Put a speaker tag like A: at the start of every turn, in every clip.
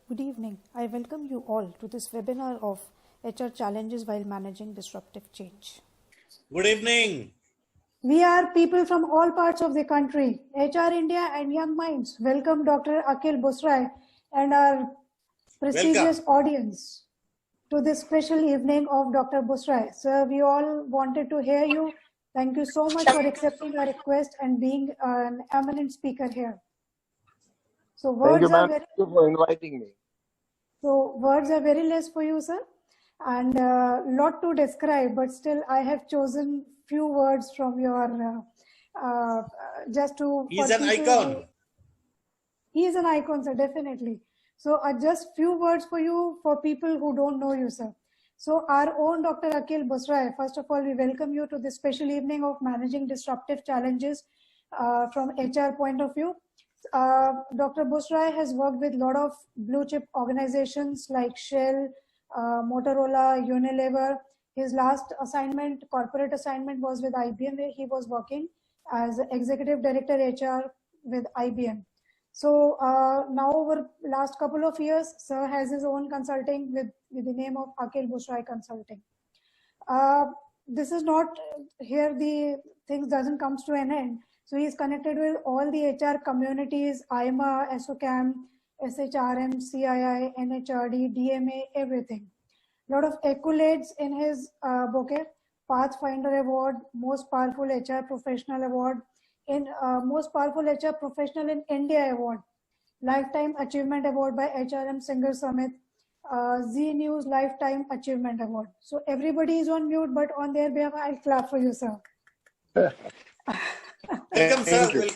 A: Good evening. I welcome you all to this webinar of HR Challenges while Managing Disruptive Change.
B: Good evening.
A: We are people from all parts of the country, HR India and Young Minds. Welcome Dr. Aquil Busrai and our prestigious audience to this special evening of Dr. Busrai. Sir, we all wanted to hear you. Thank you so much for accepting our request and being an eminent speaker here. So
C: Thank you, ma'am. Thank you for inviting me.
A: So words are very less for you, sir, and lot to describe, but still I have chosen few words from your, just to...
B: He's an icon.
A: He is an icon, sir, definitely. So just few words for you, for people who don't know you, sir. So our own Dr. Aquil Busrai, first of all, we welcome you to this special evening of managing disruptive challenges from HR point of view. Dr. Busrai has worked with a lot of blue chip organizations like Shell, Motorola, Unilever. His last assignment, corporate assignment, was with IBM, where he was working as Executive Director HR with IBM. So now over last couple of years, sir has his own consulting with the name of Aquil Busrai Consulting. This is not here, the things doesn't come to an end. So he is connected with all the HR communities, IMA, SOCAM, SHRM, CII, NHRD, DMA, everything. A lot of accolades in his bouquet. Pathfinder Award, Most Powerful HR Professional Award, in Most Powerful HR Professional in India Award, Lifetime Achievement Award by HRM Singer Summit, Z News Lifetime Achievement Award. So everybody is on mute, but on their behalf, I'll clap for you, sir.
B: Welcome, sir. Welcome.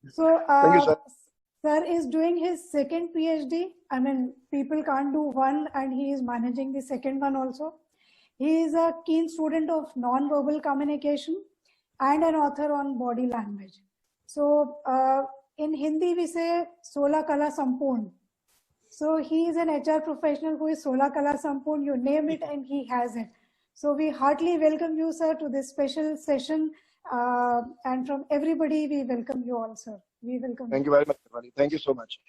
A: So,
C: Thank you, sir.
A: Sir is doing his second PhD. I mean, people can't do one, and he is managing the second one also. He is a keen student of non-verbal communication and an author on body language. So, in Hindi, we say Sola Kala Sampurn. So, he is an HR professional who is Sola Kala Sampurn. You name it, and he has it. So, we heartily welcome you, sir, to this special session. And from everybody, we welcome you all, sir. We welcome.
C: Thank you very much, everybody. Thank you so much.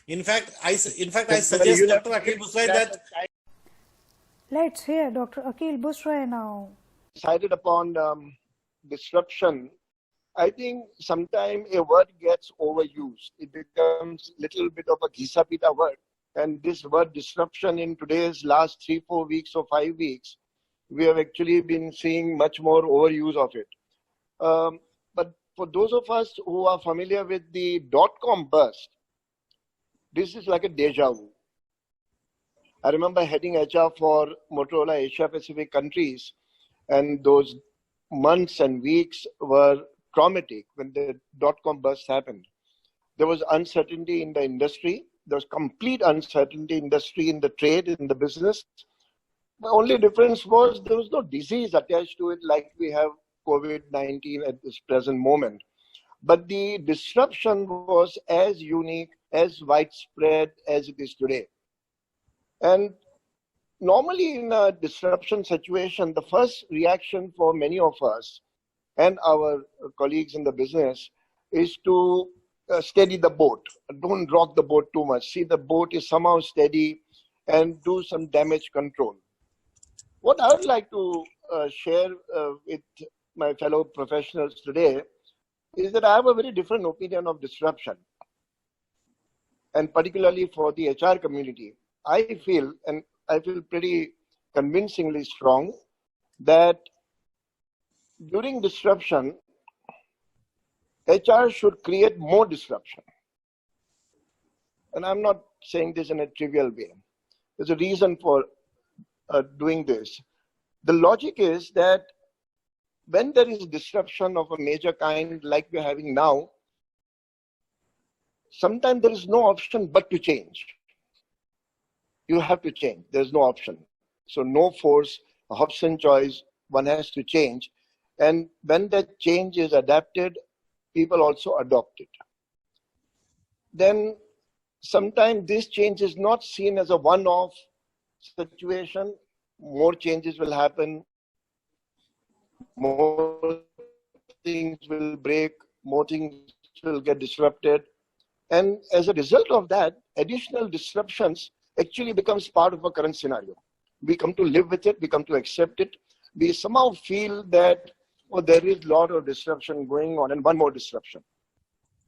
B: In fact, I suggest Dr. Aquil Busrai that...
A: Let's hear Dr. Aquil Busrai now.
C: Decided upon disruption. I think sometimes a word gets overused. It becomes a little bit of a ghisa-pita word. And this word disruption in today's last 3-4 weeks or 5 weeks, we have actually been seeing much more overuse of it. But for those of us who are familiar with the dot-com burst, this is like a deja vu. I remember heading HR for Motorola Asia Pacific countries, and those months and weeks were traumatic when the dot-com burst happened. There was uncertainty in the industry. There was complete uncertainty in the trade, in the business. The only difference was there was no disease attached to it like we have COVID-19 at this present moment. But the disruption was as unique, as widespread as it is today. And normally in a disruption situation, the first reaction for many of us and our colleagues in the business is to steady the boat. Don't rock the boat too much. See the boat is somehow steady and do some damage control. What I would like to share with my fellow professionals today is that I have a very different opinion of disruption. And particularly for the HR community, I feel pretty convincingly strong that during disruption, HR should create more disruption. And I'm not saying this in a trivial way. There's a reason for doing this. The logic is that when there is disruption of a major kind like we're having now, sometimes there is no option but to change. You have to change. There's no option. So no force, a Hobson choice, one has to change. And when that change is adapted, people also adopt it. Then sometimes this change is not seen as a one-off situation. More changes will happen. More things will break. More things will get disrupted. And as a result of that, additional disruptions actually becomes part of a current scenario. We come to live with it, we come to accept it. We somehow feel that, oh, there is a lot of disruption going on and one more disruption.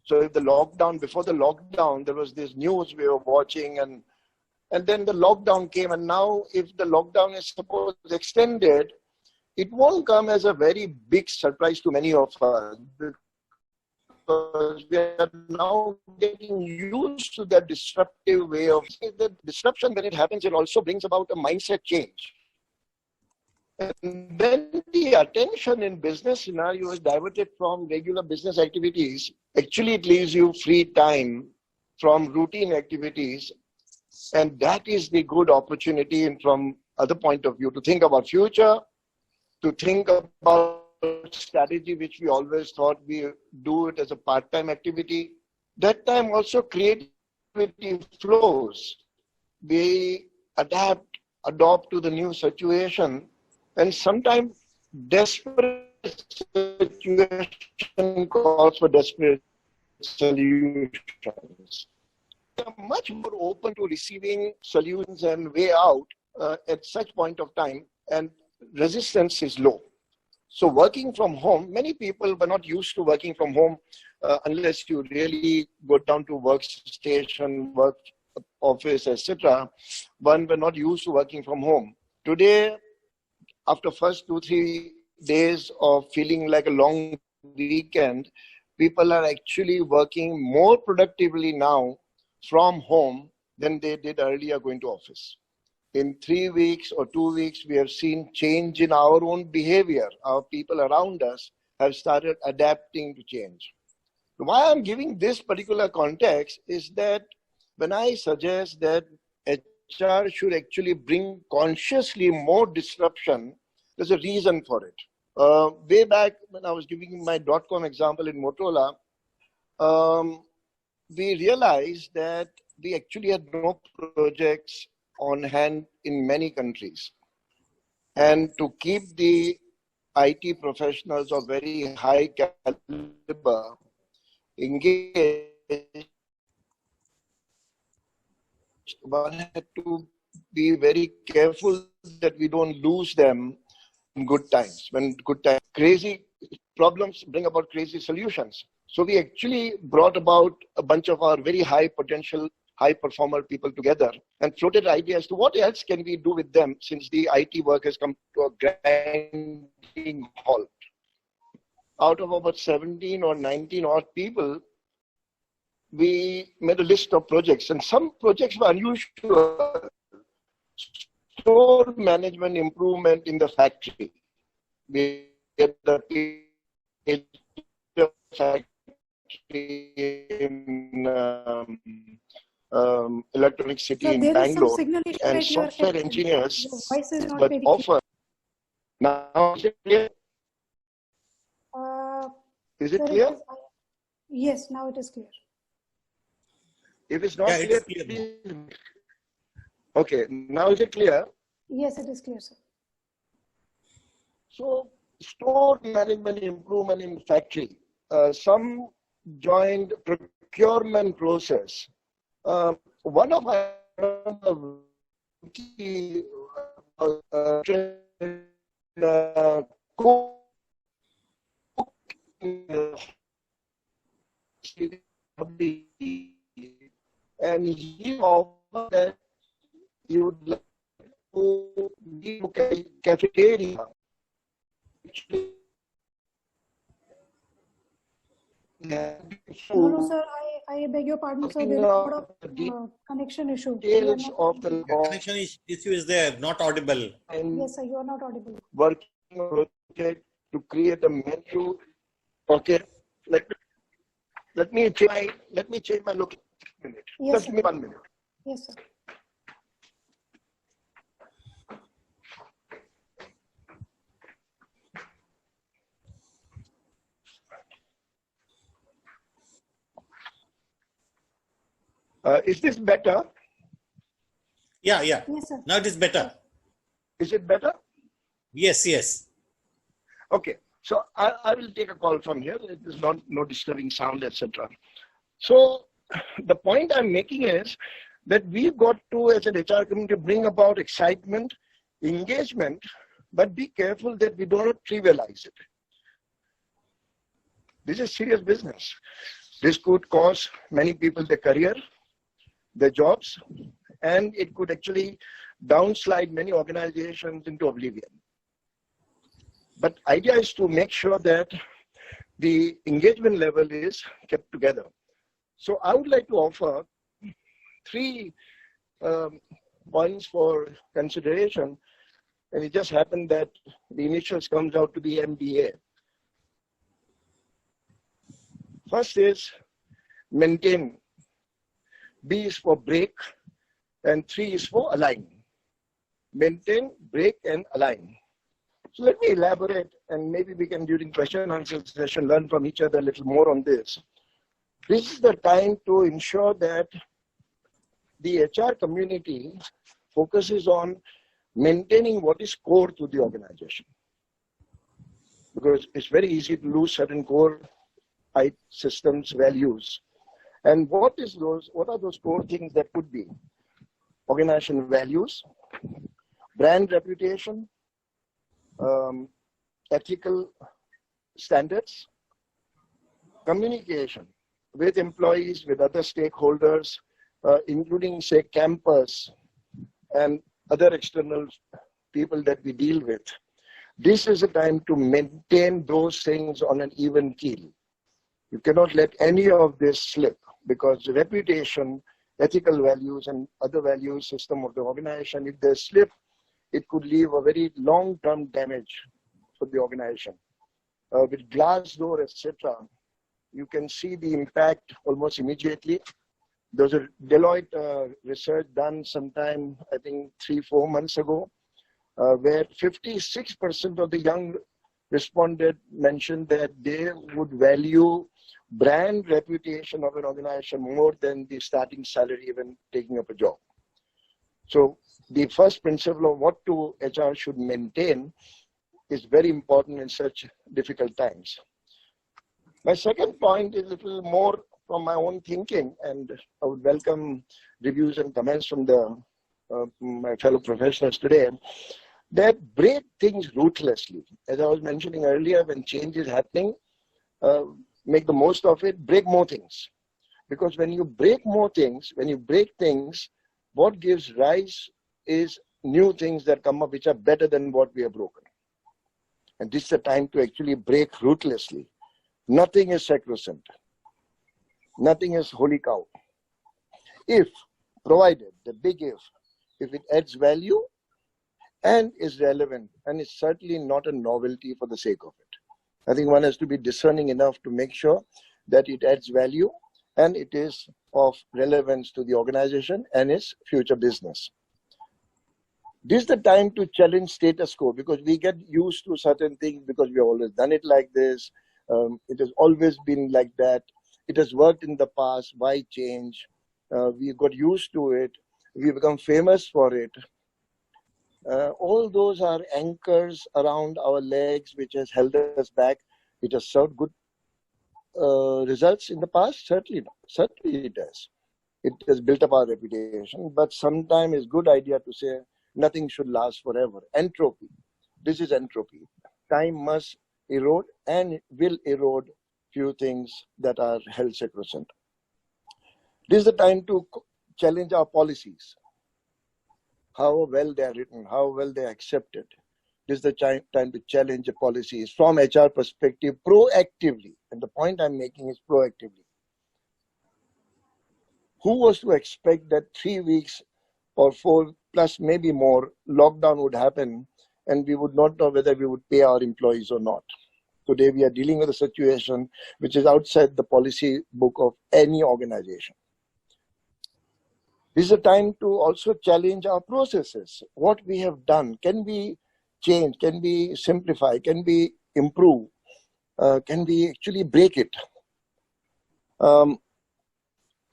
C: So if the lockdown, before the lockdown, there was this news we were watching, and then the lockdown came, and now if the lockdown is supposed extended, it won't come as a very big surprise to many of us, because we are now getting used to that disruptive way of the disruption. When it happens, it also brings about a mindset change. And when the attention in business scenario is diverted from regular business activities, actually it leaves you free time from routine activities. And that is the good opportunity, and from other point of view, to think about future, to think about strategy, which we always thought we do it as a part-time activity. That time also creativity flows. We adopt to the new situation, and sometimes desperate situation calls for desperate solutions. We are much more open to receiving solutions and way out at such point of time, and resistance is low. So working from home, many people were not used to working from home unless you really go down to workstation, work office, etc. One were not used to working from home. Today, after first 2-3 days of feeling like a long weekend, people are actually working more productively now from home than they did earlier going to office. In 3 weeks or 2 weeks, we have seen change in our own behavior. Our people around us have started adapting to change. Why I'm giving this particular context is that when I suggest that HR should actually bring consciously more disruption, there's a reason for it. Way back when I was giving my .com example in Motorola, we realized that we actually had no projects on hand in many countries. And to keep the IT professionals of very high caliber engaged, one had to be very careful that we don't lose them in good times. When good times, crazy problems bring about crazy solutions. So we actually brought about a bunch of our very high potential, high performer people together and floated ideas as to what else can we do with them, since the IT work has come to a grinding halt. Out of about 17 or 19 odd people, we made a list of projects, and some projects were unusual. Store management improvement in the factory. We had the factory in Electronic City in Bangalore, and software engineers but offer. Now is it clear? Is it clear?
A: Yes, now it is clear.
C: If it's not clear, please. Okay, now is it clear?
A: Yes, it is clear, sir.
C: So, store management improvement in factory. Some joined procurement process. One of my and he offered that you would like to be a cafeteria.
A: No, sir, I beg your pardon, sir. There is a lot of connection issue.
B: The connection issue is there, not audible.
A: Yes, sir, you are not audible.
C: Working on project to create a menu. Okay, let me change my look.
A: Yes,
C: just give me 1 minute.
A: Yes, sir.
C: Is this better?
B: Yeah.
A: Yes, sir.
B: Now it is better.
C: Is it better?
B: Yes.
C: Okay. So I will take a call from here. It is no disturbing sound, etc. So the point I'm making is that we've got to, as an HR community, bring about excitement, engagement, but be careful that we don't trivialize it. This is serious business. This could cost many people their career, their jobs, and it could actually downslide many organizations into oblivion. But idea is to make sure that the engagement level is kept together. So I would like to offer 3 points for consideration, and it just happened that the initials comes out to be MBA. First is maintain. B is for break, and 3 is for align. Maintain, break, and align. So let me elaborate, and maybe we can, during question and answer session, learn from each other a little more on this. This is the time to ensure that the HR community focuses on maintaining what is core to the organization. Because it's very easy to lose certain core systems, values. And what are those core things that could be? Organization values, brand reputation, ethical standards, communication with employees, with other stakeholders, including, say, campus and other external people that we deal with. This is a time to maintain those things on an even keel. You cannot let any of this slip, because reputation, ethical values, and other value system of the organization, if they slip, it could leave a very long-term damage for the organization. With Glassdoor, etc., you can see the impact almost immediately. There was a Deloitte research done sometime, I think 3-4 months ago, where 56% of the young responded mentioned that they would value brand reputation of an organization more than the starting salary when taking up a job. So the first principle of what HR should maintain is very important in such difficult times. My second point is a little more from my own thinking, and I would welcome reviews and comments from my fellow professionals today, that break things ruthlessly. As I was mentioning earlier, when change is happening, make the most of it, break more things. Because when you break more things, when you break things, what gives rise is new things that come up which are better than what we have broken. And this is the time to actually break ruthlessly. Nothing is sacrosanct. Nothing is holy cow. If, provided, the big if it adds value and is relevant, and is certainly not a novelty for the sake of it. I think one has to be discerning enough to make sure that it adds value and it is of relevance to the organization and its future business. This is the time to challenge status quo, because we get used to certain things because we have always done it like this. It has always been like that. It has worked in the past. Why change? We got used to it. We become famous for it. All those are anchors around our legs which has held us back. It has served good results in the past? Certainly not. Certainly it has. It has built up our reputation, but sometimes it's a good idea to say nothing should last forever. Entropy. This is entropy. Time must erode and will erode few things that are held sacrosanct. This is the time to challenge our policies. How well they are written, how well they are accepted. This is the time to challenge the policies from HR perspective proactively. And the point I'm making is proactively. Who was to expect that 3 weeks or 4 plus maybe more lockdown would happen and we would not know whether we would pay our employees or not? Today we are dealing with a situation which is outside the policy book of any organization. This is a time to also challenge our processes. What we have done, can we change? Can we simplify? Can we improve? Can we actually break it?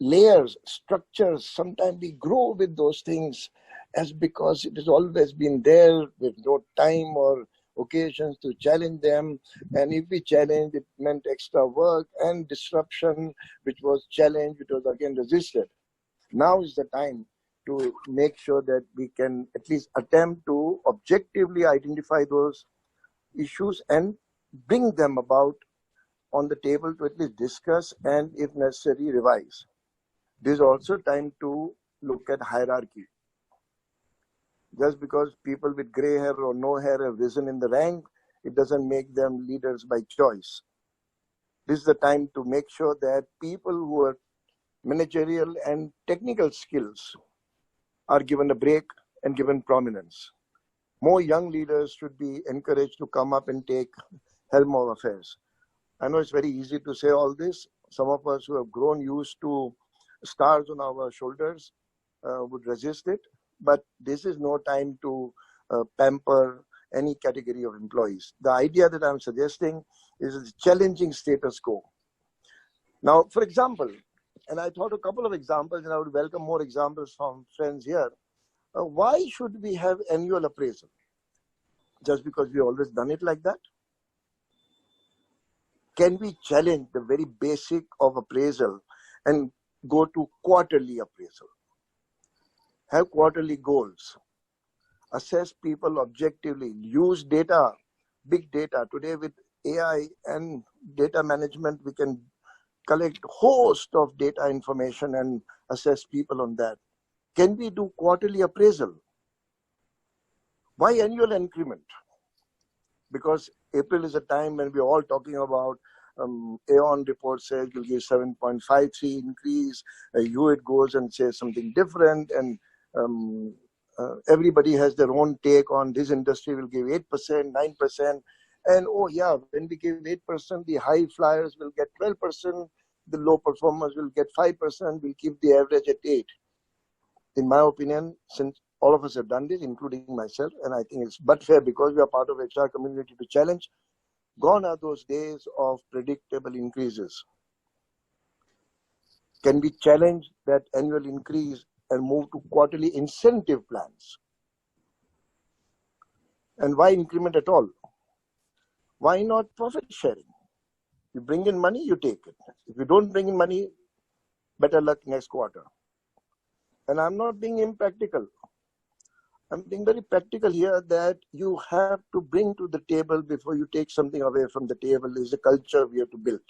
C: Layers, structures, sometimes we grow with those things as because it has always been there with no time or occasions to challenge them. And if we challenge, it meant extra work and disruption, which was challenged, which was again resisted. Now is the time to make sure that we can at least attempt to objectively identify those issues and bring them about on the table to at least discuss and, if necessary, revise. This is also time to look at hierarchy. Just because people with gray hair or no hair have risen in the rank, it doesn't make them leaders by choice. This is the time to make sure that people who are managerial and technical skills are given a break and given prominence. More young leaders should be encouraged to come up and take helm of affairs. I know it's very easy to say all this. Some of us who have grown used to stars on our shoulders would resist it. But this is no time to pamper any category of employees. The idea that I'm suggesting is challenging status quo. Now, for example, and I thought a couple of examples, and I would welcome more examples from friends here. Why should we have annual appraisal? Just because we always done it like that? Can we challenge the very basic of appraisal and go to quarterly appraisal? Have quarterly goals. Assess people objectively. Use data, big data. Today with AI and data management, we can collect a host of data information and assess people on that. Can we do quarterly appraisal? Why annual increment? Because April is a time when we're all talking about Aon report says we'll give 7.53 increase. Hewitt goes and says something different, and everybody has their own take on this industry will give 8%, 9%. And oh yeah, when we give 8%, the high flyers will get 12%, the low performers will get 5%, we'll keep the average at 8. In my opinion, since all of us have done this, including myself, and I think it's but fair because we are part of HR community to challenge, gone are those days of predictable increases. Can we challenge that annual increase and move to quarterly incentive plans? And why increment at all? Why not profit sharing? You bring in money, you take it. If you don't bring in money, better luck next quarter. And I'm not being impractical. I'm being very practical here that you have to bring to the table before you take something away from the table is the culture we have to build.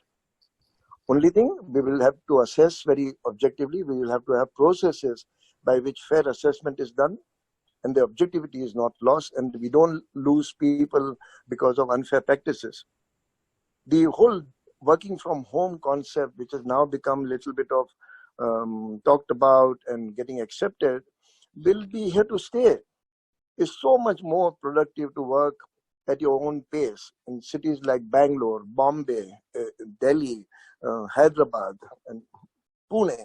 C: Only thing, we will have to assess very objectively. We will have to have processes by which fair assessment is done and the objectivity is not lost and we don't lose people because of unfair practices. The whole working from home concept, which has now become a little bit of talked about and getting accepted, will be here to stay. It's so much more productive to work at your own pace in cities like Bangalore, Bombay, Delhi, Hyderabad, and Pune.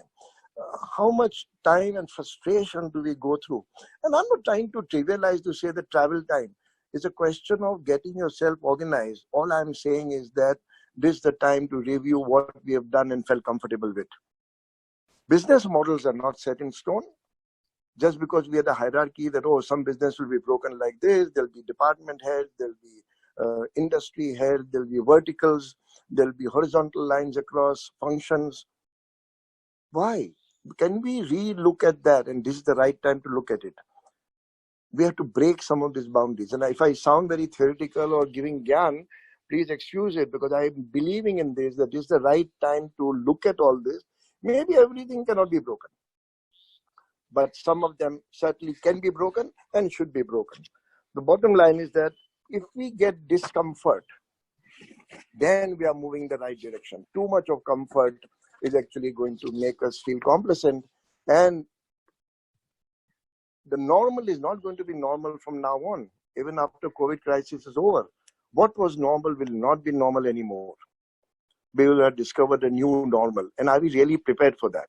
C: How much time and frustration do we go through? And I'm not trying to trivialize to say that travel time. It's a question of getting yourself organized. All I'm saying is that this is the time to review what we have done and felt comfortable with. Business models are not set in stone. Just because we had a hierarchy that, oh, some business will be broken like this, there'll be department heads, there'll be industry heads, there'll be verticals, there'll be horizontal lines across functions. Why? Can we re-look at that? And this is the right time to look at it. We have to break some of these boundaries. And if I sound very theoretical or giving gyan, please excuse it because I'm believing in this, that this is the right time to look at all this. Maybe everything cannot be broken, but some of them certainly can be broken and should be broken. The bottom line is that if we get discomfort, then we are moving in the right direction. Too much of comfort is actually going to make us feel complacent, and the normal is not going to be normal from now on. Even after COVID crisis is over, what was normal will not be normal anymore. We will have discovered a new normal, and are we really prepared for that?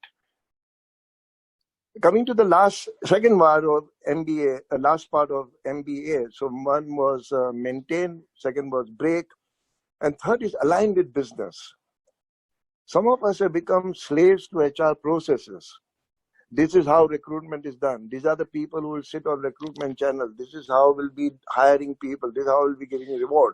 C: Coming to the second part of MBA, last part of MBA. So one was maintain, second was break, and third is align with business. Some of us have become slaves to HR processes. This is how recruitment is done. These are the people who will sit on recruitment channels. This is how we'll be hiring people. This is how we'll be giving a reward.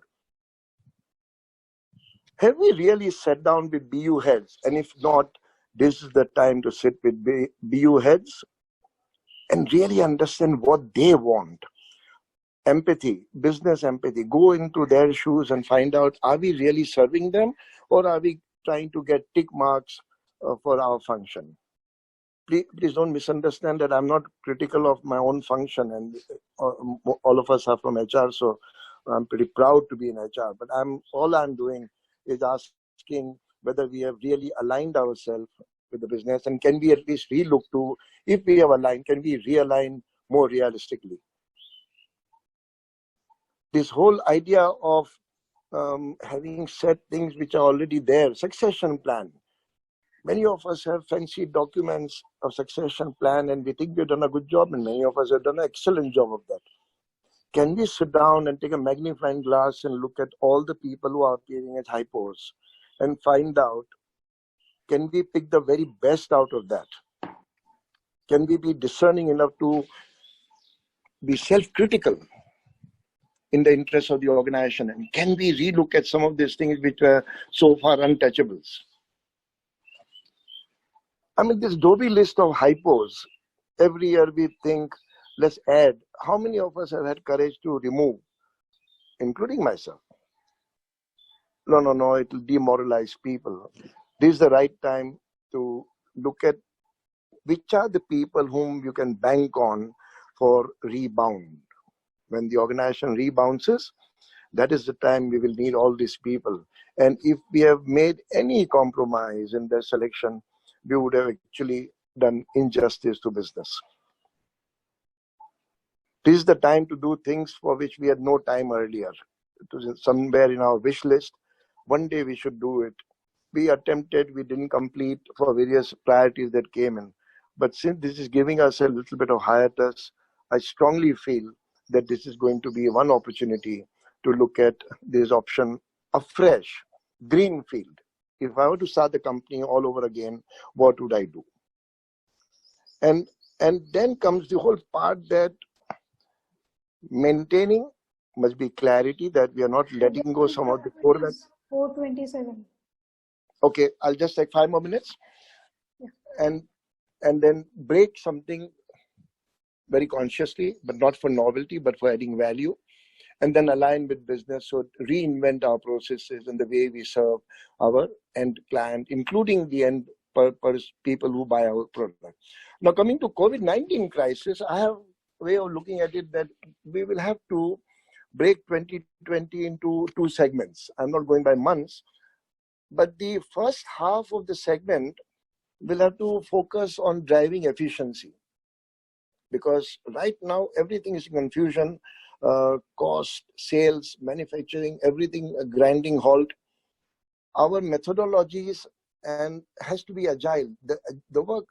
C: Have we really sat down with BU heads? And if not, this is the time to sit with BU heads and really understand what they want. Empathy, business empathy. Go into their shoes and find out, are we really serving them, or are we trying to get tick marks for our function? Please don't misunderstand that I'm not critical of my own function, and all of us are from HR, so I'm pretty proud to be in HR. But all I'm doing is asking whether we have really aligned ourselves with the business, and can we at least relook to, if we have aligned, can we realign more realistically? This whole idea of having set things which are already there, succession plan. Many of us have fancy documents of succession plan, and we think we've done a good job, and many of us have done an excellent job of that. Can we sit down and take a magnifying glass and look at all the people who are appearing as hypos and find out, can we pick the very best out of that? Can we be discerning enough to be self-critical in the interest of the organization? And can we relook at some of these things which were so far untouchables? I mean, this Dobie list of hypos, every year we think, let's add. How many of us have had courage to remove, including myself? No, it will demoralize people. This is the right time to look at which are the people whom you can bank on for rebound. When the organization rebounds, that is the time we will need all these people. And if we have made any compromise in their selection, we would have actually done injustice to business. This is the time to do things for which we had no time earlier. It was somewhere in our wish list. One day we should do it. We attempted, we didn't complete for various priorities that came in. But since this is giving us a little bit of hiatus, I strongly feel that this is going to be one opportunity to look at this option afresh, greenfield. If I were to start the company all over again, what would I do? And then comes the whole part that maintaining must be clarity, that we are not letting go some of the core.
A: 4:27.
C: Okay, I'll just take 5 more minutes. Yeah. And then break something very consciously, but not for novelty, but for adding value. And then align with business, so reinvent our processes and the way we serve our end client, including the end people who buy our product. Now, coming to COVID-19 crisis, I have a way of looking at it that we will have to break 2020 into 2 segments. I'm not going by months, but the first half of the segment will have to focus on driving efficiency. Because right now, everything is in confusion. Cost, sales, manufacturing, everything a grinding halt. Our methodologies and has to be agile. The work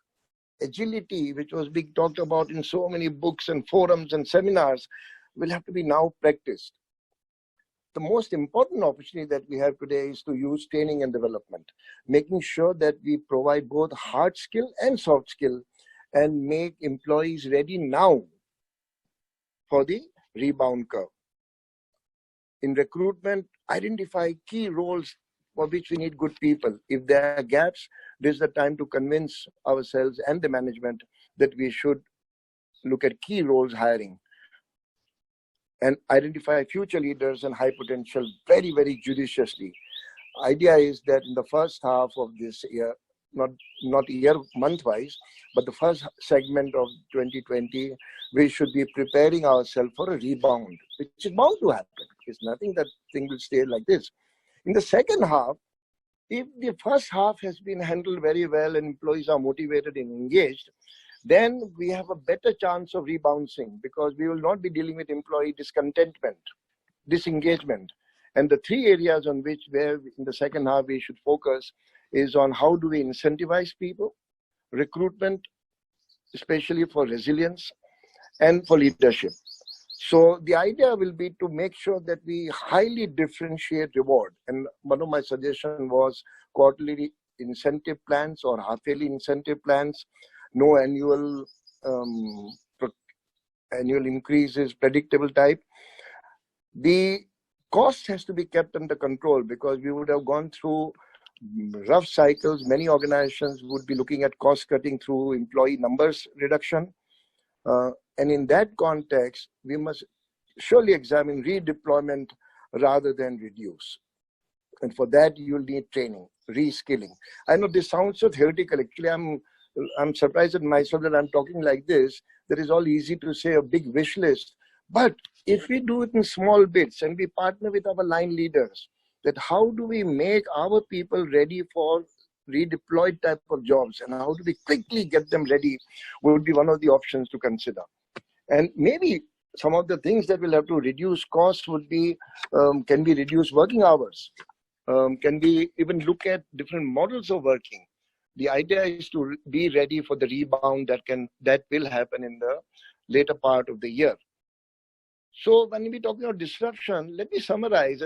C: agility, which was being talked about in so many books and forums and seminars, will have to be now practiced. The most important opportunity that we have today is to use training and development, making sure that we provide both hard skill and soft skill and make employees ready now for the rebound curve. In recruitment, identify key roles for which we need good people. If there are gaps, this is the time to convince ourselves and the management that we should look at key roles hiring and identify future leaders and high potential very, very judiciously. Idea is that in the first half of this year, not year month-wise, but the first segment of 2020, we should be preparing ourselves for a rebound, which is bound to happen. It's nothing that thing will stay like this. In the second half, if the first half has been handled very well and employees are motivated and engaged, then we have a better chance of rebounding, because we will not be dealing with employee discontentment, disengagement. And the 3 areas on which where in the second half we should focus is on how do we incentivize people, recruitment, especially for resilience, and for leadership. So the idea will be to make sure that we highly differentiate reward. And one of my suggestions was quarterly incentive plans or half-yearly incentive plans. no annual increases, predictable type. The cost has to be kept under control, because we would have gone through rough cycles. Many organizations would be looking at cost cutting through employee numbers reduction. And in that context, we must surely examine redeployment rather than reduce. And for that, you'll need training, reskilling. I know this sounds so theoretical. Actually, I'm surprised at myself that I'm talking like this. That is all easy to say, a big wish list. But if we do it in small bits and we partner with our line leaders, that how do we make our people ready for redeployed type of jobs, and how do we quickly get them ready, would be one of the options to consider. And maybe some of the things that will have to reduce costs would be, can we reduce working hours? Can we even look at different models of working? The idea is to be ready for the rebound that will happen in the later part of the year. So when we talk about disruption, let me summarize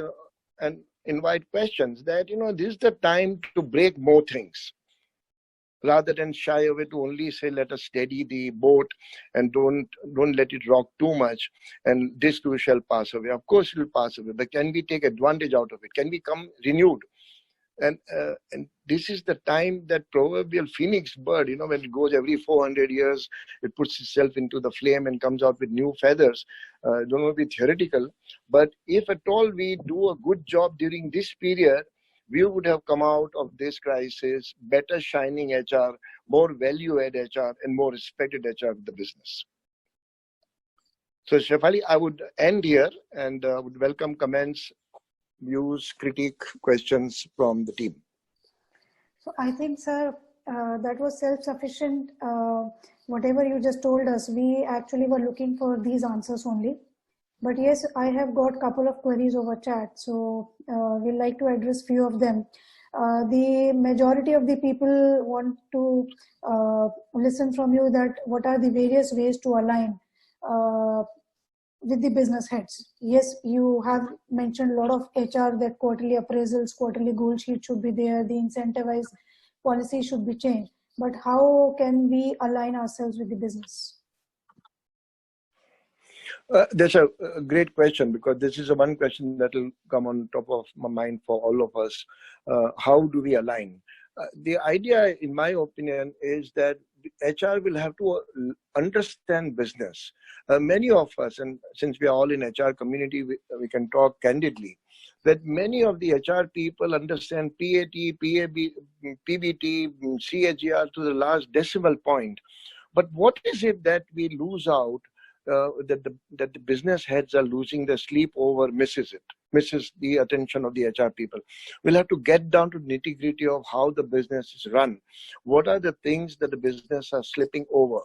C: and invite questions that, this is the time to break more things, rather than shy away to only say, let us steady the boat and don't let it rock too much, and this too shall pass away. Of course it will pass away, but can we take advantage out of it? Can we come renewed? And this is the time that proverbial phoenix bird, when it goes every 400 years, it puts itself into the flame and comes out with new feathers. Don't want to be theoretical, but if at all we do a good job during this period, we would have come out of this crisis better shining HR, more value-add HR, and more respected HR of the business. So, Shefali, I would end here and would welcome comments, views, critique, questions from the team.
A: So I think, sir, that was self-sufficient. Whatever you just told us, we actually were looking for these answers only. But yes, I have got a couple of queries over chat, so we'd like to address few of them. The majority of the people want to listen from you that what are the various ways to align with the business heads. Yes, you have mentioned a lot of HR, that quarterly appraisals, quarterly goal sheet should be there, the incentivized policy should be changed. But how can we align ourselves with the business?
C: That's a great question, because this is one question that will come on top of my mind for all of us. How do we align? The idea, in my opinion, is that HR will have to understand business. Many of us, and since we are all in HR community, we can talk candidly, that many of the HR people understand PAT, PAB, PBT, CAGR to the last decimal point. But what is it that we lose out, that the business heads are losing their sleep over, misses the attention of the HR people? We'll have to get down to the nitty-gritty of how the business is run. What are the things that the business are slipping over?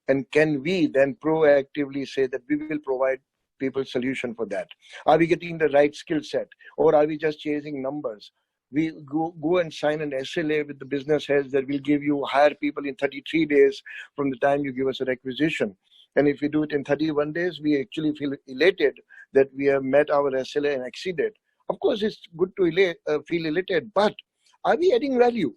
C: And can we then proactively say that we will provide people solution for that? Are we getting the right skill set, or are we just chasing numbers? We go and sign an SLA with the business heads that will give you hire people in 33 days from the time you give us a requisition. And if we do it in 31 days, we actually feel elated that we have met our SLA and exceeded. Of course, it's good to feel elated, but are we adding value?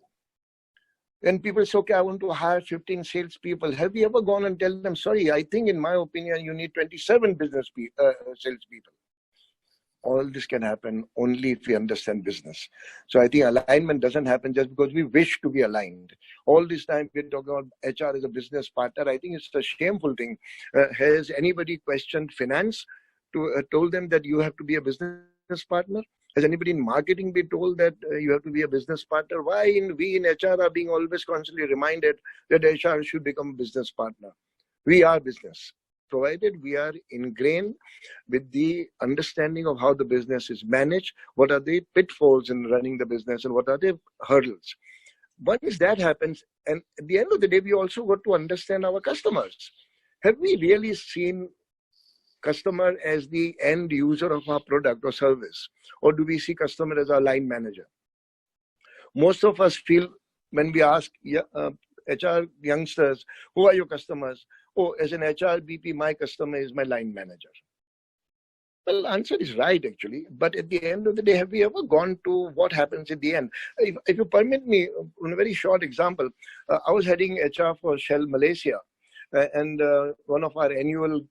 C: When people say, okay, I want to hire 15 salespeople, have we ever gone and tell them, sorry, I think in my opinion, you need 27 salespeople? All this can happen only if we understand business. So I think alignment doesn't happen just because we wish to be aligned. All this time we're talking about HR as a business partner. I think it's a shameful thing. Has anybody questioned finance told them that you have to be a business partner? Has anybody in marketing been told that you have to be a business partner? Why we in HR are being always constantly reminded that HR should become a business partner? We are business, provided we are ingrained with the understanding of how the business is managed, what are the pitfalls in running the business, and what are the hurdles. Once that happens, and at the end of the day, we also got to understand our customers. Have we really seen customer as the end user of our product or service? Or do we see customer as our line manager? Most of us feel when we ask HR youngsters, who are your customers? Oh, as an HR BP, my customer is my line manager. Well, answer is right, actually. But at the end of the day, have we ever gone to what happens at the end? If you permit me, on a very short example, I was heading HR for Shell Malaysia. And one of our annual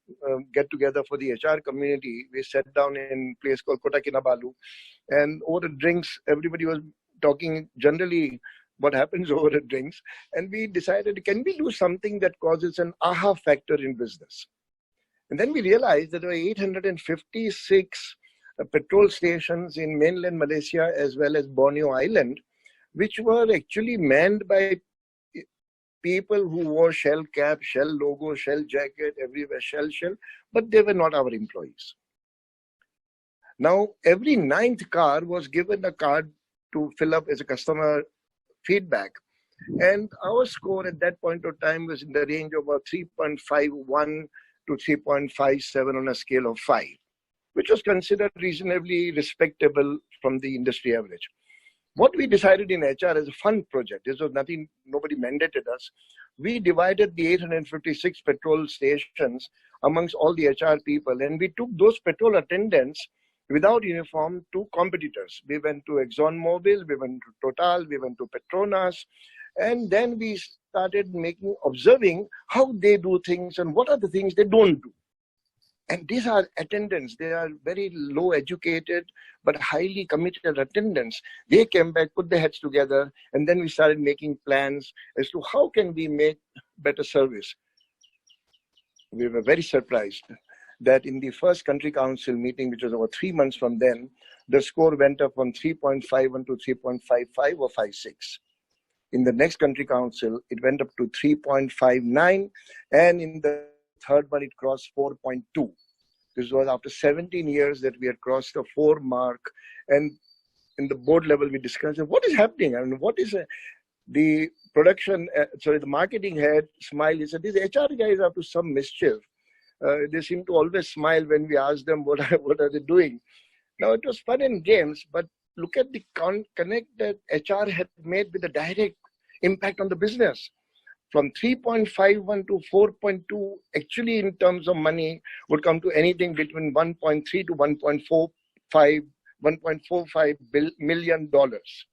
C: get-together for the HR community, we sat down in a place called Kota Kinabalu. And over the drinks, everybody was talking generally what happens over the drinks. And we decided, can we do something that causes an aha factor in business? And then we realized that there were 856 petrol stations in mainland Malaysia as well as Borneo Island, which were actually manned by people who wore Shell cap, Shell logo, Shell jacket, everywhere Shell, but they were not our employees. Now, every 9th car was given a card to fill up as a customer feedback. And our score at that point of time was in the range of about 3.51 to 3.57 on a scale of 5, which was considered reasonably respectable from the industry average. What we decided in HR as a fun project, this was nothing, nobody mandated us. We divided the 856 petrol stations amongst all the HR people, and we took those petrol attendants without uniform to competitors. We went to ExxonMobil, we went to Total, we went to Petronas, and then we started observing how they do things and what are the things they don't do. And these are attendants. They are very low educated, but highly committed attendants. They came back, put their heads together, and then we started making plans as to how can we make better service. We were very surprised that in the first country council meeting, which was over 3 months from then, the score went up from 3.51 to 3.55 or 56. In the next country council, it went up to 3.59, and in the third one, it crossed 4.2. This was after 17 years that we had crossed the 4 mark. And in the board level, we discussed what is happening. I mean, what is the the marketing head smiled. He said, these HR guys are up to some mischief. They seem to always smile when we ask them what are they doing. Now, it was fun and games, but look at the connect that HR had made with the direct impact on the business. From 3.51 to 4.2, actually in terms of money, would come to anything between 1.3 to 1.45 million dollars.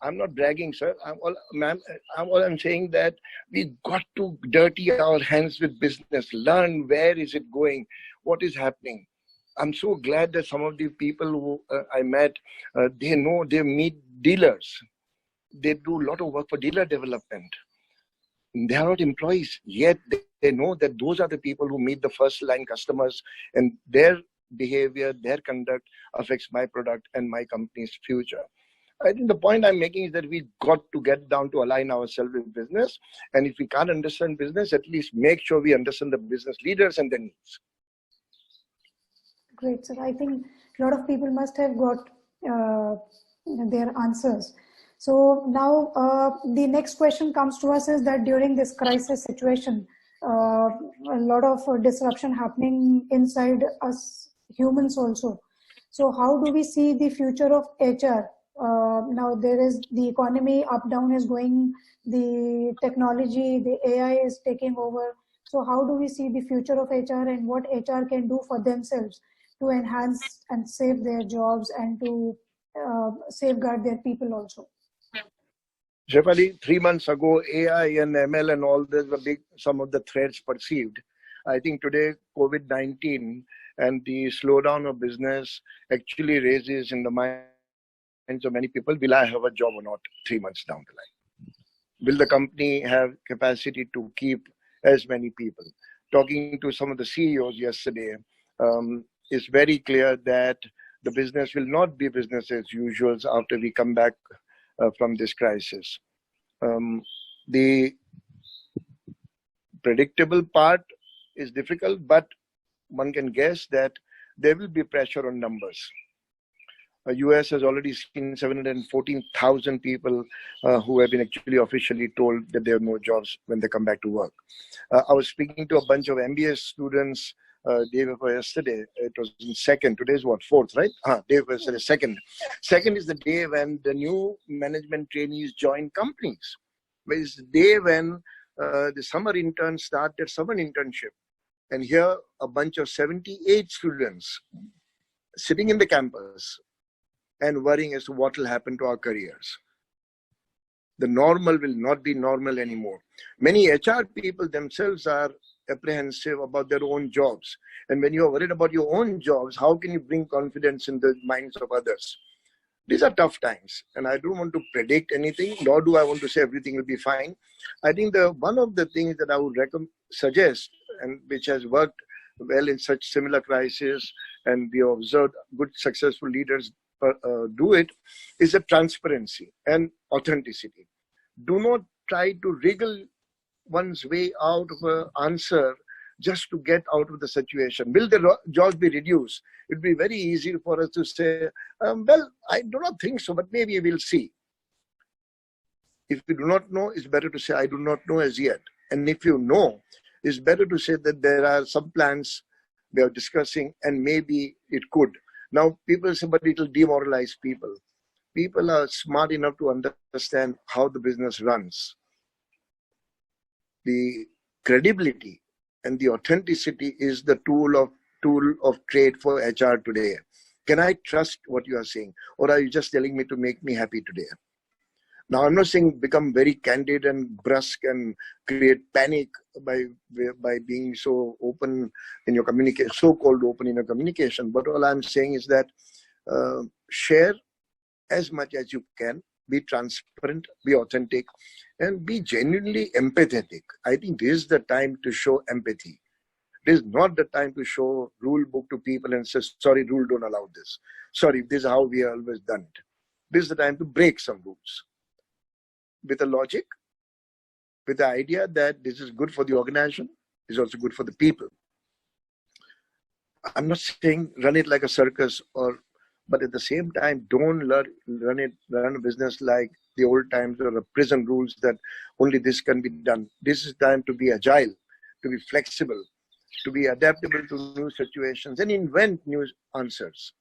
C: I'm not bragging, sir. I'm saying that we got to dirty our hands with business, learn where is it going, what is happening. I'm so glad that some of the people who I met, they meet dealers. They do a lot of work for dealer development. They are not employees, yet they know that those are the people who meet the first line customers, and their behavior, their conduct affects my product and my company's future. I think the point I'm making is that we've got to get down to align ourselves with business. And if we can't understand business, at least make sure we understand the business leaders and their needs.
A: Great, sir. I think a lot of people must have got their answers. So now the next question comes to us is that during this crisis situation, a lot of disruption happening inside us humans also. So how do we see the future of HR? Now there is the economy up down is going, the technology, the AI is taking over. So how do we see the future of HR and what HR can do for themselves to enhance and save their jobs and to safeguard their people also?
C: Shefali, 3 months ago, AI and ML and all this were some of the threats perceived. I think today, COVID-19 and the slowdown of business actually raises in the minds of many people, will I have a job or not 3 months down the line? Will the company have capacity to keep as many people? Talking to some of the CEOs yesterday, it's very clear that the business will not be business as usual after we come back from this crisis. The predictable part is difficult, but one can guess that there will be pressure on numbers. US has already seen 714,000 people who have been actually officially told that there are no jobs when they come back to work. I was speaking to a bunch of MBA students day before yesterday. It was in second. Today's what, fourth, right? Day before yesterday, second. Second is the day when the new management trainees join companies. It's the day when the summer interns start their summer internship. And here, a bunch of 78 students sitting in the campus and worrying as to what will happen to our careers. The normal will not be normal anymore. Many HR people themselves are apprehensive about their own jobs. And when you are worried about your own jobs, how can you bring confidence in the minds of others? These are tough times, and I don't want to predict anything, nor do I want to say everything will be fine. I think one of the things that I would suggest, and which has worked well in such similar crises, and we have observed good successful leaders do it, is a transparency and authenticity. Do not try to wriggle one's way out of an answer just to get out of the situation. Will the jobs be reduced? It would be very easy for us to say, well, I do not think so, but maybe we'll see. If you do not know, it's better to say, I do not know as yet. And if you know, it's better to say that there are some plans we are discussing and maybe it could. Now, people say, but it will demoralize people. People are smart enough to understand how the business runs. The credibility and the authenticity is the tool of trade for HR today. Can I trust what you are saying, or are you just telling me to make me happy today? Now, I'm not saying become very candid and brusque and create panic by being so open in your communication, so-called open in your communication. But all I'm saying is that share as much as you can, be transparent, be authentic, and be genuinely empathetic. I think this is the time to show empathy. This is not the time to show rule book to people and say, sorry, rule don't allow this. Sorry, this is how we have always done it. This is the time to break some rules. With a logic, with the idea that this is good for the organization, is also good for the people. I'm not saying run it like a circus, but at the same time, don't run a business like the old times or the prison rules that only this can be done. This is time to be agile, to be flexible, to be adaptable to new situations and invent new answers.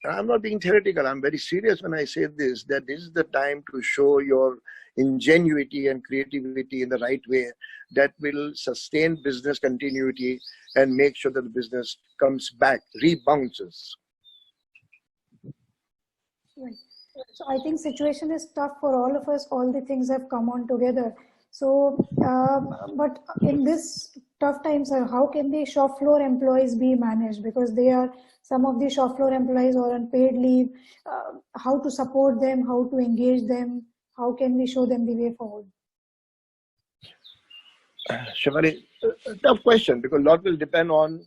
C: I'm not being theoretical. I'm very serious when I say this, that this is the time to show your ingenuity and creativity in the right way that will sustain business continuity and make sure that the business comes back, rebounds.
A: Right. So I think situation is tough for all of us. All the things have come on together. So, but in this tough times, how can the shop floor employees be managed? Because some of the shop floor employees are on paid leave. How to support them? How to engage them? How can we show them the way forward?
C: Shivani, tough question, because a lot will depend on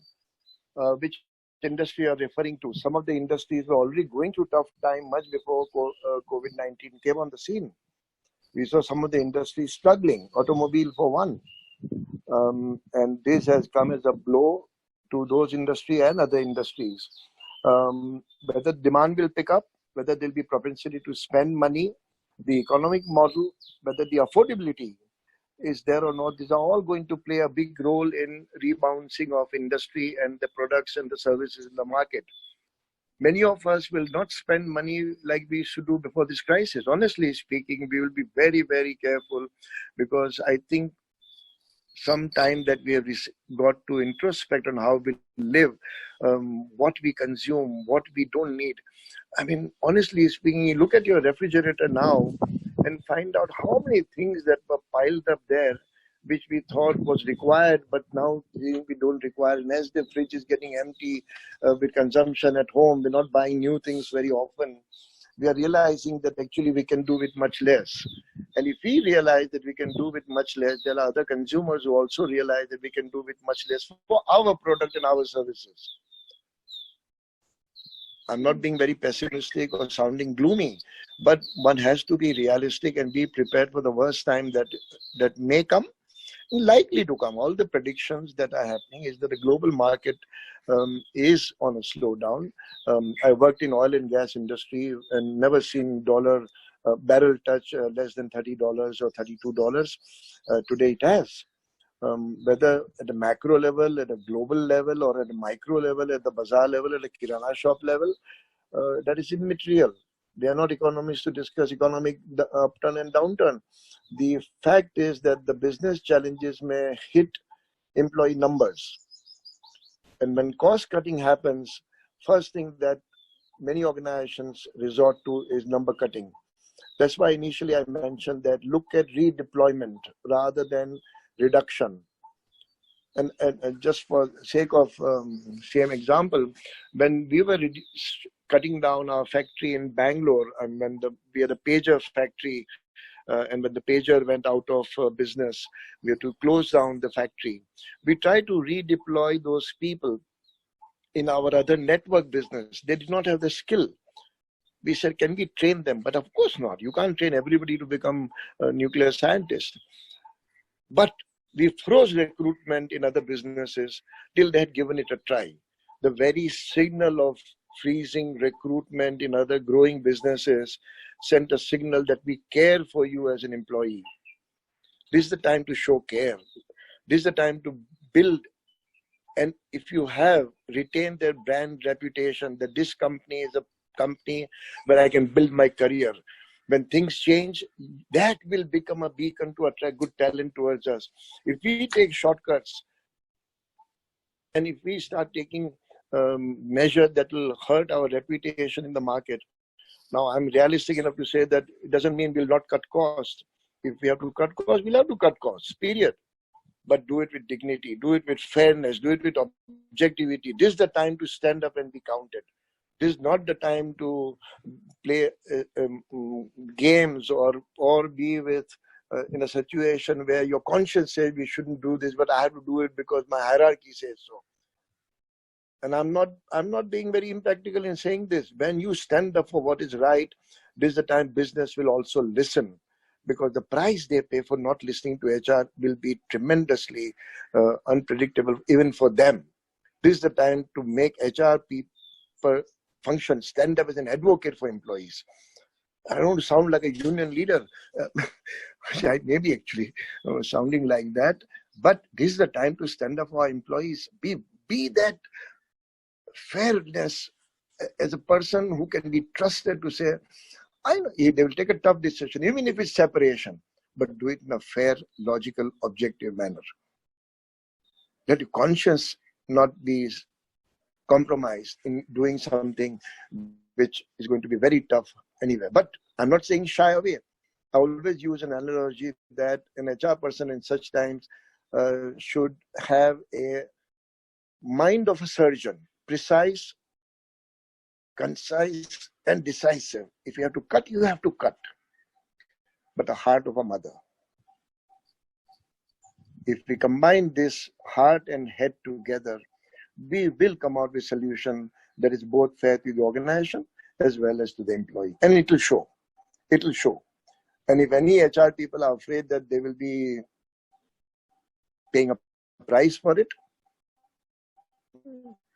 C: which industry you're referring to. Some of the industries were already going through tough time much before COVID-19 came on the scene. We saw some of the industries struggling, automobile for one. And this has come as a blow to those industries and other industries. Whether demand will pick up, whether there'll be propensity to spend money, the economic model, whether the affordability is there or not, these are all going to play a big role in rebounding of industry and the products and the services in the market. Many of us will not spend money like we used to do before this crisis. Honestly speaking, we will be very, very careful, because I think some time that we have got to introspect on how we live, what we consume, what we don't need. I mean, honestly speaking, you look at your refrigerator now and find out how many things that were piled up there which we thought was required, but now we don't require. And as the fridge is getting empty with consumption at home, we're not buying new things very often. We are realizing that actually we can do with much less. And if we realize that we can do with much less, there are other consumers who also realize that we can do with much less for our product and our services. I'm not being very pessimistic or sounding gloomy, but one has to be realistic and be prepared for the worst time that may come, likely to come. All the predictions that are happening is that the global market is on a slowdown. I worked in oil and gas industry and never seen dollar barrel touch less than $30 or $32. Today it has. Whether at a macro level, at a global level, or at a micro level, at the bazaar level, at a kirana shop level, that is immaterial. They are not economists to discuss economic upturn and downturn. The fact is that the business challenges may hit employee numbers. And when cost cutting happens, first thing that many organizations resort to is number cutting. That's why initially I mentioned that look at redeployment rather than reduction. And just for sake of same example, when we were cutting down our factory in Bangalore, and when we had a pager factory, and when the pager went out of business, we had to close down the factory. We tried to redeploy those people in our other network business. They did not have the skill. We said, can we train them? But of course not. You can't train everybody to become a nuclear scientist. But we froze recruitment in other businesses till they had given it a try. The very signal of freezing recruitment in other growing businesses sent a signal that we care for you as an employee. This is the time to show care. This is the time to build. And if you have retained their brand reputation that this company is a company where I can build my career, when things change, that will become a beacon to attract good talent towards us. If we take shortcuts and if we start taking measures that will hurt our reputation in the market, now I'm realistic enough to say that it doesn't mean we'll not cut costs. If we have to cut costs, we'll have to cut costs, period. But do it with dignity, do it with fairness, do it with objectivity. This is the time to stand up and be counted. This is not the time to play games or be with in a situation where your conscience says we shouldn't do this, but I have to do it because my hierarchy says so. And I'm not being very impractical in saying this. When you stand up for what is right, this is the time business will also listen. Because the price they pay for not listening to HR will be tremendously unpredictable even for them. This is the time to make HR people function, stand up as an advocate for employees. I don't want to sound like a union leader. I may be actually sounding like that. But this is the time to stand up for our employees. Be that fairness as a person who can be trusted to say, I know they will take a tough decision, even if it's separation, but do it in a fair, logical, objective manner. Let your conscience not be compromised in doing something which is going to be very tough anyway. But I'm not saying shy away. I always use an analogy that an HR person in such times should have a mind of a surgeon, precise, concise, and decisive. If you have to cut, you have to cut. But the heart of a mother. If we combine this heart and head together, we will come out with a solution that is both fair to the organization as well as to the employee. And it will show. It will show. And if any HR people are afraid that they will be paying a price for it,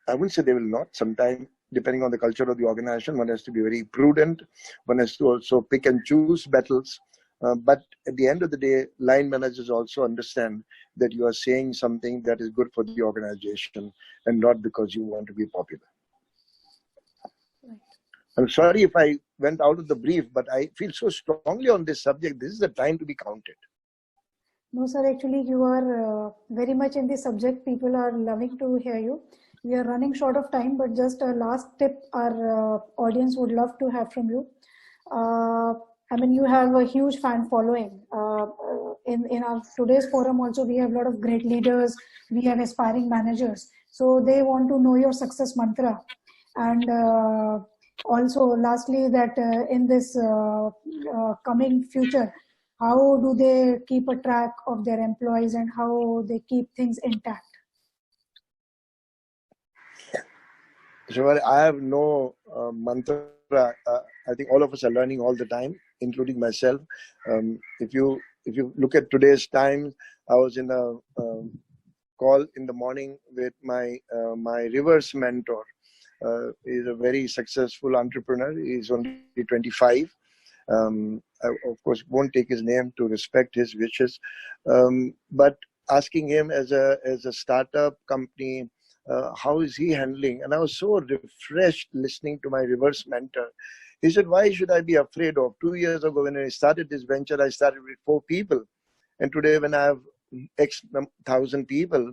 C: I wouldn't say they will not. Sometimes, depending on the culture of the organization, one has to be very prudent. One has to also pick and choose battles. But at the end of the day, line managers also understand that you are saying something that is good for the organization and not because you want to be popular. Right. I'm sorry if I went out of the brief, but I feel so strongly on this subject. This is the time to be counted.
A: No, sir, actually, you are very much in the subject. People are loving to hear you. We are running short of time, but just a last tip our audience would love to have from you. I mean, you have a huge fan following. In our today's forum also, we have a lot of great leaders. We have aspiring managers. So they want to know your success mantra. And also, lastly, that in this coming future, how do they keep a track of their employees and how they keep things intact?
C: So I have no mantra. I think all of us are learning all the time, including myself. If you look at today's time, I was in a call in the morning with my reverse mentor. He's a very successful entrepreneur. He's only 25. I, of course, won't take his name to respect his wishes. But asking him as a startup company, how is he handling? And I was so refreshed listening to my reverse mentor. He said, why should I be afraid of? 2 years ago, when I started this venture, I started with 4 people. And today, when I have X thousand people.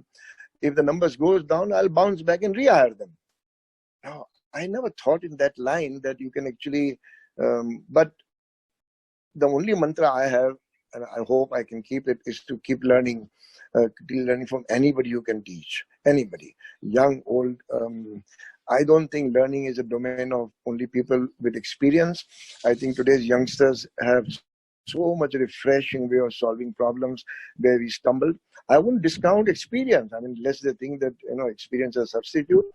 C: If the numbers goes down, I'll bounce back and rehire them. Now, I never thought in that line that you can actually, but the only mantra I have, and I hope I can keep it, is to keep learning from anybody you can teach. Anybody, young, old. I don't think learning is a domain of only people with experience. I think today's youngsters have so much refreshing way of solving problems where we stumbled. I wouldn't discount experience. I mean, less the thing that, experience is a substitute.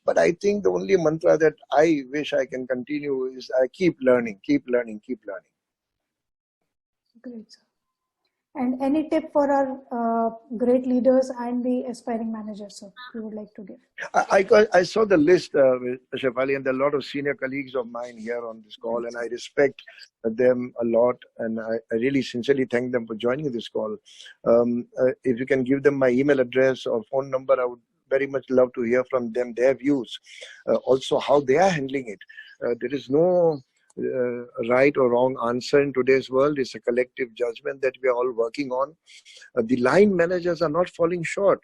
C: But I think the only mantra that I wish I can continue is I keep learning, keep learning, keep learning.
A: Great, sir. And any tip for our great leaders and the aspiring managers, sir, you would like to give?
C: I saw the list, Shefali, and there are a lot of senior colleagues of mine here on this call, and I respect them a lot, and I really sincerely thank them for joining this call. If you can give them my email address or phone number, I would very much love to hear from them, their views, also how they are handling it. There is no right or wrong answer in today's world. It's a collective judgment that we are all working on. The line managers are not falling short.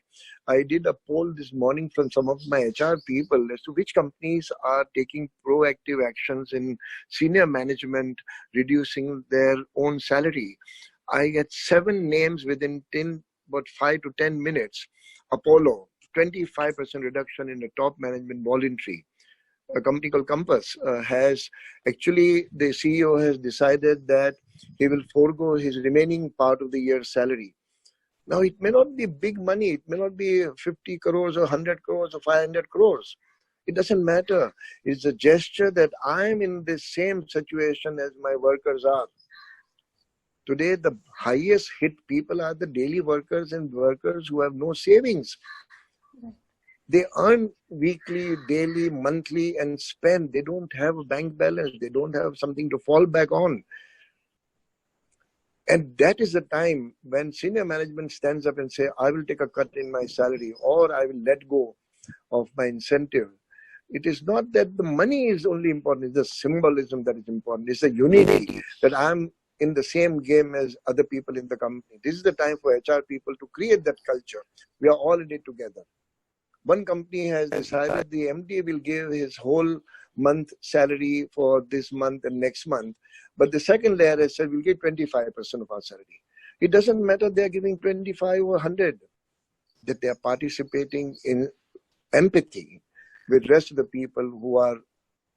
C: I did a poll this morning from some of my HR people as to which companies are taking proactive actions in senior management, reducing their own salary. I get 7 names within 5 to 10 minutes. Apollo, 25% reduction in the top management voluntary. A company called Compass has actually, the CEO has decided that he will forego his remaining part of the year's salary. Now, it may not be big money. It may not be 50 crores or 100 crores or 500 crores. It doesn't matter. It's a gesture that I'm in the same situation as my workers are. Today, the highest hit people are the daily workers and workers who have no savings. They earn weekly, daily, monthly and spend. They don't have a bank balance. They don't have something to fall back on. And that is the time when senior management stands up and say, I will take a cut in my salary or I will let go of my incentive. It is not that the money is only important. It's the symbolism that is important. It's the unity that I'm in the same game as other people in the company. This is the time for HR people to create that culture. We are all in it together. One company has decided the MD will give his whole month salary for this month and next month. But the second layer has said we'll give 25% of our salary. It doesn't matter they're giving 25 or 100. That they are participating in empathy with the rest of the people who are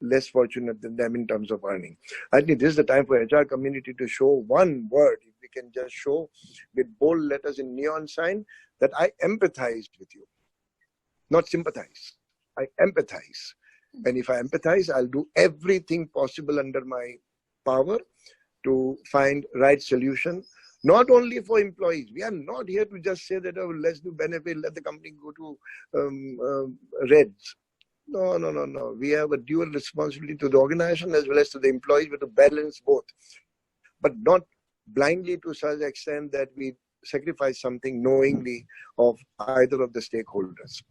C: less fortunate than them in terms of earning. I think this is the time for HR community to show one word. If we can just show with bold letters in neon sign that I empathize with you. Not sympathize. I empathize. And if I empathize, I'll do everything possible under my power to find right solution. Not only for employees. We are not here to just say that, oh, let's do benefit, let the company go to reds. No. We have a dual responsibility to the organization as well as to the employees. We have to balance both. But not blindly to such extent that we sacrifice something knowingly of either of the stakeholders.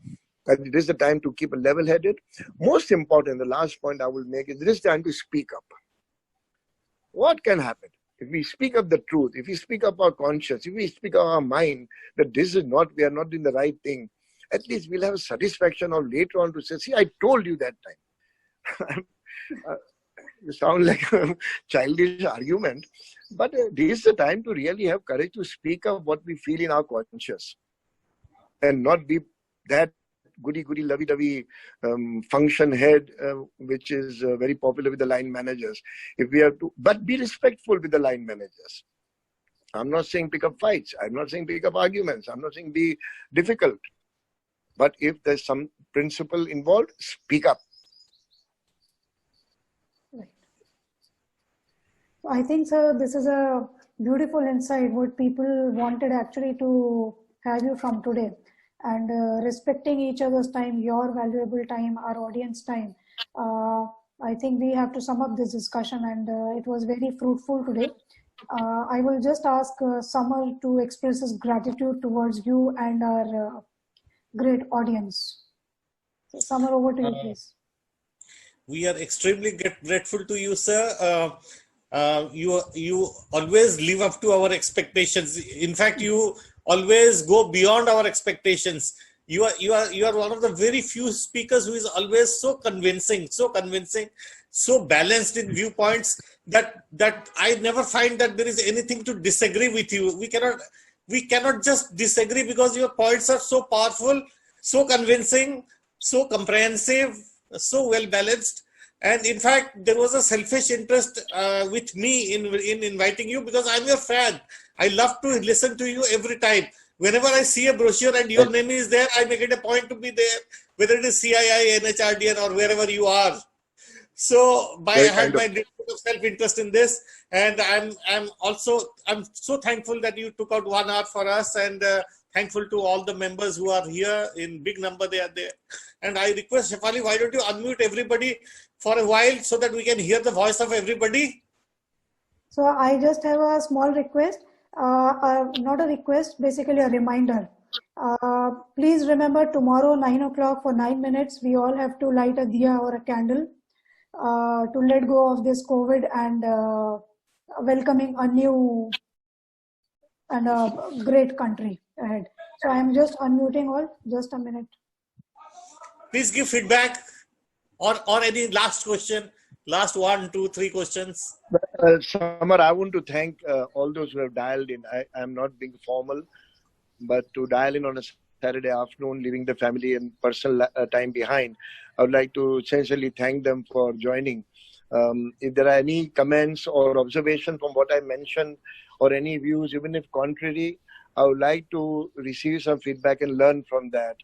C: And it is the time to keep a level-headed. Most important, the last point I will make is it is time to speak up. What can happen? If we speak up the truth, if we speak up our conscience, if we speak up our mind that this is not, we are not doing the right thing, at least we'll have a satisfaction of later on to say, see, I told you that time. You sound like a childish argument, but this is the time to really have courage to speak up what we feel in our conscience and not be that goody-goody, lovey-dovey function head, which is very popular with the line managers. If we have to, but be respectful with the line managers. I'm not saying pick up fights. I'm not saying pick up arguments. I'm not saying be difficult. But if there's some principle involved, speak up.
A: Right. I think, sir, this is a beautiful insight what people wanted actually to have you from today. And respecting each other's time, your valuable time, our audience time. I think we have to sum up this discussion, and it was very fruitful today. I will just ask Samar to express his gratitude towards you and our great audience. So, Samar, over to you, please.
B: We are extremely grateful to you, sir. You always live up to our expectations. In fact, you always go beyond our expectations. You are one of the very few speakers who is always so convincing, so balanced in viewpoints that I never find that there is anything to disagree with you. We cannot just disagree because your points are so powerful, so convincing, so comprehensive, so well balanced. And in fact, there was a selfish interest with me in inviting you because I'm your fan. I love to listen to you every time. Whenever I see a brochure and your name is there, I make it a point to be there, whether it is CII, NHRDN, or wherever you are. So I had my little bit of self-interest in this, and I'm so thankful that you took out 1 hour for us, and thankful to all the members who are here in big number. They are there, and I request Shefali, why don't you unmute everybody for a while so that we can hear the voice of everybody?
A: So I just have a small request, not a request, basically a reminder. Please remember tomorrow 9 o'clock for 9 minutes, we all have to light a diya or a candle to let go of this COVID and welcoming a new and a great country ahead. So I am just unmuting all, just a minute.
B: Please give feedback or any last question, last 1, 2, 3 questions.
C: Samar, I want to thank all those who have dialed in. I am not being formal, but to dial in on a Saturday afternoon, leaving the family and personal time behind, I would like to sincerely thank them for joining. If there are any comments or observations from what I mentioned or any views, even if contrary, I would like to receive some feedback and learn from that.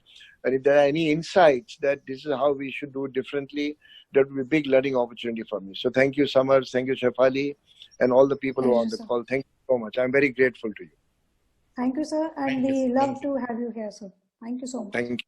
C: And if there are any insights that this is how we should do it differently, that would be a big learning opportunity for me. So thank you, Samar, thank you, Shefali, and all the people who are on the call. Thank you so much. I'm very grateful to you.
A: Thank you, sir. And we love to have you here, sir. Thank you so much.
C: Thank you.